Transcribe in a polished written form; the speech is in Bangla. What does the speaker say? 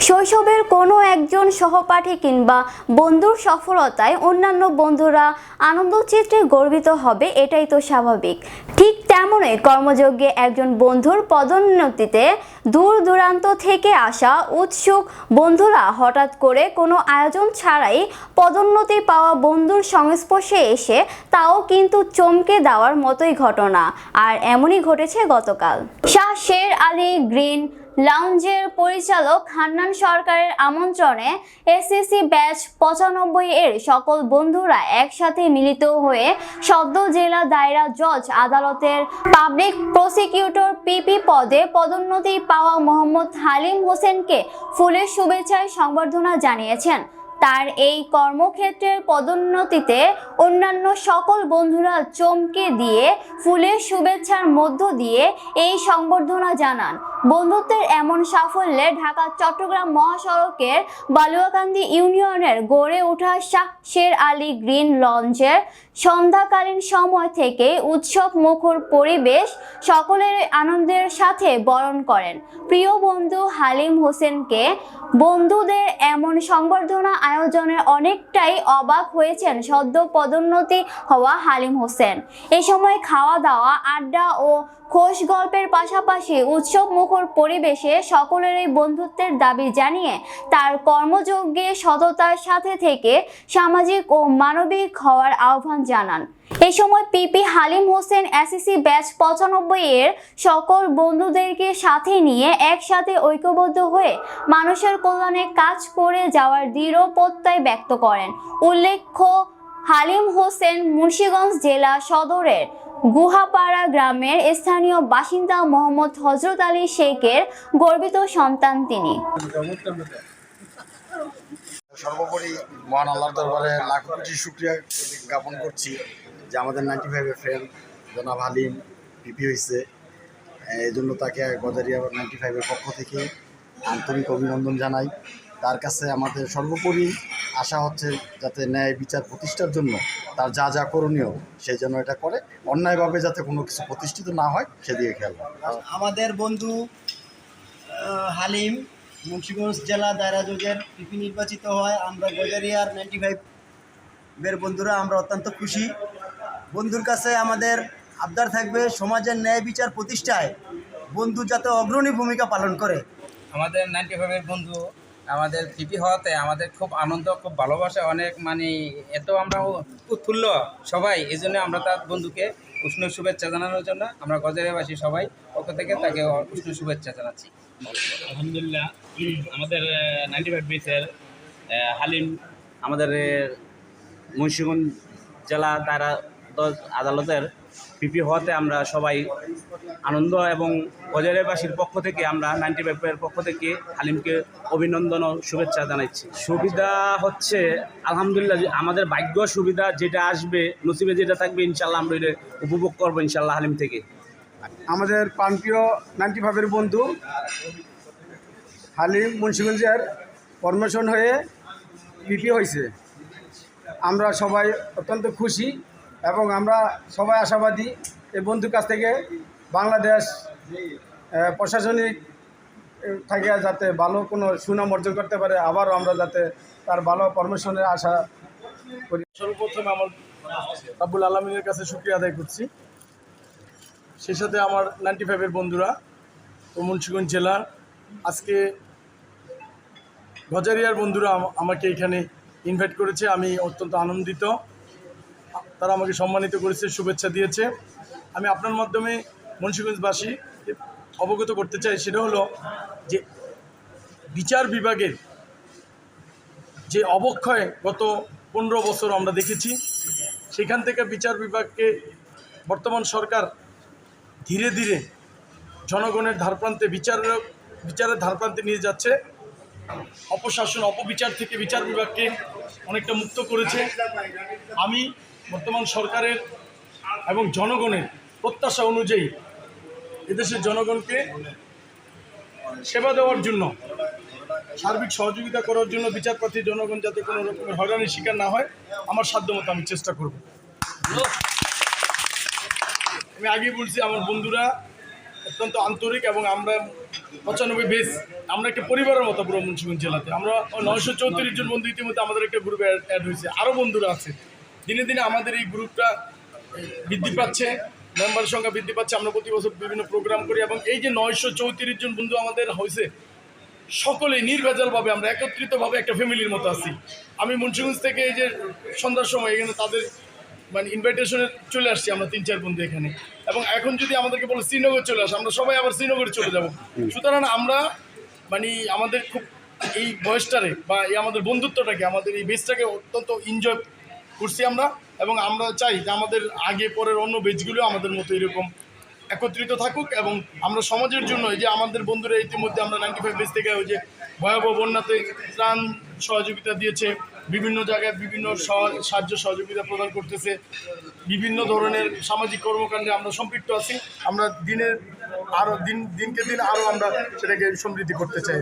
শৈশবের কোনো একজন সহপাঠী কিংবা বন্ধুর সফলতায় অন্যান্য বন্ধুরা আনন্দচিত্রে গর্বিত হবে, এটাই তো স্বাভাবিক। ঠিক তেমনই কর্মযজ্ঞে একজন বন্ধুর পদোন্নতিতে দূর দূরান্ত থেকে আসা উৎসুক বন্ধুরা হঠাৎ করে কোনো আয়োজন ছাড়াই পদোন্নতি পাওয়া বন্ধুর সংস্পর্শে এসে তাও কিন্তু চমকে দেওয়ার মতোই ঘটনা। আর এমনই ঘটেছে গতকাল। শাহ শের আলী গ্রিন লাউঞ্জের পরিচালক হান্নান সরকারের আমন্ত্রণে এসএসসি ব্যাচ 95 এর সকল বন্ধুরা একসাথে মিলিত হয়ে সদ্য জেলা দায়রা জজ আদালতের পাবলিক প্রসিকিউটর পিপি পদে পদোন্নতি পাওয়া মোহাম্মদ হালিম হোসেনকে ফুলের শুভেচ্ছায় সংবর্ধনা জানিয়েছেন। তার এই কর্মক্ষেত্রের পদোন্নতিতে অন্যান্য সকল বন্ধুরা চমকে দিয়ে ফুলের শুভেচ্ছার মধ্য দিয়ে এই সংবর্ধনা জানান। বন্ধুত্বের এমন সাফল্যে ঢাকা চট্টগ্রাম মহাসড়কের বালুয়াকান্দি ইউনিয়নের গড়ে ওঠা শাহ শের আলী গ্রিন লঞ্চের সন্ধ্যাকালীন সময় থেকে উৎসব মুখর পরিবেশ সকলের আনন্দের সাথে বরণ করেন। প্রিয় বন্ধু হালিম হোসেনকে বন্ধুদের এমন সংবর্ধনা আয়োজনে অনেকটাই অবাক হয়েছেন সদ্য পদোন্নতি হওয়া হালিম হোসেন। এ সময় খাওয়া দাওয়া, আড্ডা ও খোশ গল্পের পাশাপাশি উৎসব মুখর পরিবেশে সকলেরই বন্ধুত্বের দাবি জানিয়ে তার কর্মযজ্ঞে সততার সাথে থেকে সামাজিক ও মানবিক হওয়ার আহ্বান জানান। এই সময় পিপি হালিম হোসেন এসএসসি ব্যাচ 95 এর সকল বন্ধুদেরকে সাথে নিয়ে একসাথে ঐক্যবদ্ধ হয়ে মানুষের কল্যাণে কাজ করে যাওয়ার দৃঢ় প্রত্যয় ব্যক্ত করেন। উল্লেখ্য, হালিম হোসেন মুন্সিগঞ্জ জেলা সদরের গুহাপাড়া গ্রামের স্থানীয় বাসিন্দা মোহাম্মদ হযরত আলী শেখের গর্বিত সন্তান তিনি। সর্বোপরি মহান আল্লাহর দরবারে লাখ কোটি শুকরিয়া জ্ঞাপন করছি যে আমাদের 95 এর ফ্রেন্ড জনাব হালিম পিপি হয়েছে। এই জন্য তাকে গজারিয়া 95 এর পক্ষ থেকে আন্তরিক অভিনন্দন জানাই। তার কাছে আমাদের সর্বোপরি আশা হচ্ছে যাতে ন্যায় বিচার প্রতিষ্ঠার জন্য তার যা যা করণীয় সেই জন্য এটা করে, অন্যায়ভাবে যাতে কোনো কিছু প্রতিষ্ঠিত না হয় সেদিকে খেয়াল রাখে। আমাদের বন্ধু হালিম মুন্সিগঞ্জ জেলা দায়রা জজের পিপি নির্বাচিত হয়। আমরা গজারিয়ার 95 এর বন্ধুরা আমরা অত্যন্ত খুশি। বন্ধুর কাছে আমাদের আবদার থাকবে সমাজের ন্যায় বিচার প্রতিষ্ঠায় বন্ধু যাতে অগ্রণী ভূমিকা পালন করে। আমাদের 95 এর বন্ধু আমাদের পিপি হওয়াতে আমাদের খুব আনন্দ, খুব ভালোবাসা, অনেক এত আমরা উৎফুল্ল সবাই। এই জন্য আমরা তার বন্ধুকে উষ্ণ শুভেচ্ছা জানানোর জন্য আমরা গজারিয়াবাসী সবাই পক্ষ থেকে তাকে উষ্ণ শুভেচ্ছা জানাচ্ছি। আলহামদুলিল্লাহ, আমাদের 95 ব্যাচের হালিম আমাদের মুন্সিগঞ্জ জেলা দায়রা জজ আদালতের পিপি হওয়াতে আমরা সবাই আনন্দ এবং গজারিয়াবাসীর পক্ষ থেকে আমরা 95 এর পক্ষ থেকে হালিমকে অভিনন্দন ও শুভেচ্ছা জানাচ্ছি। সুবিধা হচ্ছে আলহামদুলিল্লাহ, আমাদের ভাগ্য সুবিধা যেটা আসবে, নসিবে যেটা থাকবে ইনশাল্লাহ আমরা এটা উপভোগ করবো ইনশাল্লাহ হালিম থেকে। আমাদের প্রাণপ্রিয় 95 এর বন্ধু হালিম মুন্সিগঞ্জের প্রমোশন হয়ে পিপি হয়েছে। আমরা সবাই অত্যন্ত খুশি এবং আমরা সবাই আশাবাদী এই বন্ধুর কাছ থেকে বাংলাদেশ প্রশাসনিক থেকে যাতে ভালো কোনো সুনাম অর্জন করতে পারে, আবারও আমরা যাতে তার ভালো প্রমোশনের আশা করি। সর্বপ্রথম আমার রাব্বুল আলামিনের কাছে শুকরিয়া আদায় করছি। সেই সাথে আমার 95 এর বন্ধুরা ও মুন্সিগঞ্জ জেলা আজকে গজারিয়ার বন্ধুরা আমাকে এখানে ইনভাইট করেছে, আমি অত্যন্ত আনন্দিত। তারা আমাকে সম্মানিত করেছে, শুভেচ্ছা দিয়েছে। আমি আপনার মাধ্যমে মুন্সিগঞ্জবাসী অবগত করতে চাই, সেটা হলো যে বিচার বিভাগের যে অবক্ষয় গত 15 বছর আমরা দেখেছি, সেখান থেকে বিচার বিভাগকে বর্তমান সরকার ধীরে ধীরে জনগণের ধারপ্রান্তে বিচারের ধারপ্রান্তে নিয়ে যাচ্ছে। অপশাসন, অপবিচার থেকে বিচার বিভাগকে অনেকটা মুক্ত করেছে। আমি বর্তমান সরকারের এবং জনগণের প্রত্যাশা অনুযায়ী এদেশের জনগণকে সেবা দেওয়ার জন্য, সার্বিক সহযোগিতা করার জন্য বিচারপতি জনগণ যাতে কোনো রকমের হয়রানির শিকার না হয় আমার সাধ্যমতো আমি চেষ্টা করব। আমি আগেই বলছি আমার বন্ধুরা অত্যন্ত আন্তরিক এবং আমরা 95 বেস, আমরা একটা পরিবারের মতো পুরো মুন্সিগঞ্জ জেলাতে। আমরা 934 জন বন্ধু ইতিমধ্যে আমাদের একটা গ্রুপে অ্যাড হয়েছে, আরও বন্ধুরা আছে। দিনে দিনে আমাদের এই গ্রুপটা বৃদ্ধি পাচ্ছে, মেম্বারের সংখ্যা বৃদ্ধি পাচ্ছে। আমরা প্রতি বছর বিভিন্ন প্রোগ্রাম করি এবং এই যে 934 জন বন্ধু আমাদের হয়েছে, সকলে নির্ভেজালভাবে আমরা একত্রিতভাবে একটা ফ্যামিলির মতো আছি। আমি মুন্সিগঞ্জ থেকে এই যে সন্ধ্যার সময় এখানে তাদের মানে ইনভাইটেশনে চলে আসছি আমরা 3-4 বন্ধু এখানে, এবং এখন যদি আমাদেরকে বলে শ্রীনগর চলে আসে, আমরা সবাই আবার শ্রীনগরে চলে যাব। সুতরাং আমরা মানে আমাদের খুব এই বয়সটারে বা এই আমাদের বন্ধুত্বটাকে, আমাদের এই বেসটাকে অত্যন্ত এনজয় করছি আমরা, এবং আমরা চাই যে আমাদের আগে পরের অন্য বেচগুলো আমাদের মতো এরকম একত্রিত থাকুক, এবং আমরা সমাজের জন্য এই যে আমাদের বন্ধুরা ইতিমধ্যে আমরা 95 বেচ থেকে ওই যে ভয়াবহ বন্যাতে ত্রাণ সহযোগিতা দিয়েছে, বিভিন্ন জায়গায় বিভিন্ন সাহায্য সহযোগিতা প্রদান করতেছে, বিভিন্ন ধরনের সামাজিক কর্মকাণ্ডে আমরা সম্পৃক্ত আছি। আমরা দিনকে দিন আরও আমরা সেটাকে সমৃদ্ধি করতে চাই।